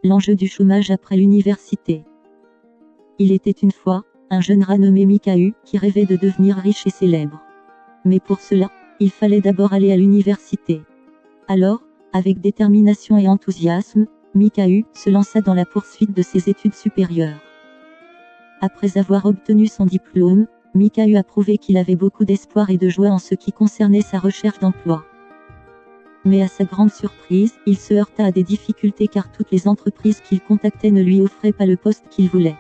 l'enjeu du chômage après l'université. Il était une fois un jeune rat nommé Mikahu qui rêvait de devenir riche et célèbre. Mais pour cela, il fallait d'abord aller à l'université. Alors, avec détermination et enthousiasme, Mikahu se lança dans la poursuite de ses études supérieures. Après avoir obtenu son diplôme, Mikahu a prouvé qu'il avait beaucoup d'espoir et de joie en ce qui concernait sa recherche d'emploi. Mais à sa grande surprise, il se heurta à des difficultés car toutes les entreprises qu'il contactait ne lui offraient pas le poste qu'il voulait.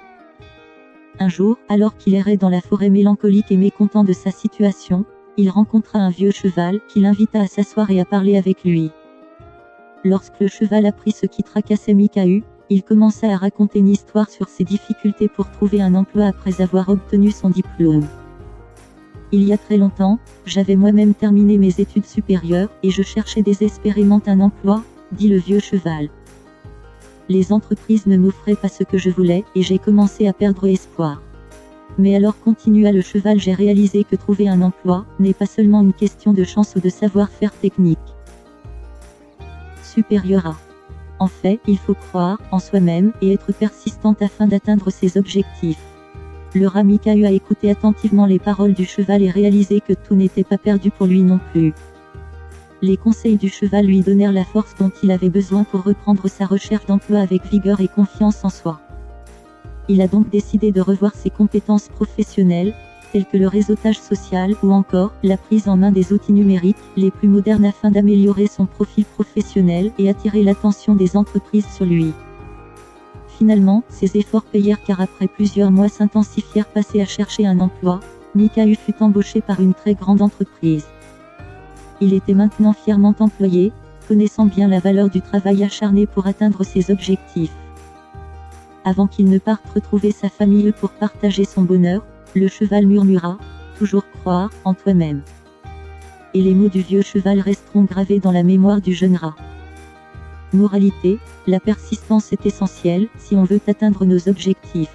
Un jour, alors qu'il errait dans la forêt mélancolique et mécontent de sa situation, il rencontra un vieux cheval qui l'invita à s'asseoir et à parler avec lui. Lorsque le cheval apprit ce qui tracassait Mikahu, il commença à raconter une histoire sur ses difficultés pour trouver un emploi après avoir obtenu son diplôme. Il y a très longtemps, j'avais moi-même terminé mes études supérieures et je cherchais désespérément un emploi, dit le vieux cheval. Les entreprises ne m'offraient pas ce que je voulais et j'ai commencé à perdre espoir. Mais alors, continua le cheval, j'ai réalisé que trouver un emploi n'est pas seulement une question de chance ou de savoir-faire technique supérieur à. En fait, il faut croire en soi-même et être persistante afin d'atteindre ses objectifs. Le rat Mikahu a écouté attentivement les paroles du cheval et réalisé que tout n'était pas perdu pour lui non plus. Les conseils du cheval lui donnèrent la force dont il avait besoin pour reprendre sa recherche d'emploi avec vigueur et confiance en soi. Il a donc décidé de revoir ses compétences professionnelles, telles que le réseautage social ou encore la prise en main des outils numériques les plus modernes afin d'améliorer son profil professionnel et attirer l'attention des entreprises sur lui. Finalement, ses efforts payèrent car après plusieurs mois s'intensifièrent passés à chercher un emploi, Mikahu fut embauché par une très grande entreprise. Il était maintenant fièrement employé, connaissant bien la valeur du travail acharné pour atteindre ses objectifs. Avant qu'il ne parte retrouver sa famille pour partager son bonheur, le cheval murmura « Toujours croire en toi-même ». Et les mots du vieux cheval resteront gravés dans la mémoire du jeune rat. Moralité, la persistance est essentielle si on veut atteindre nos objectifs.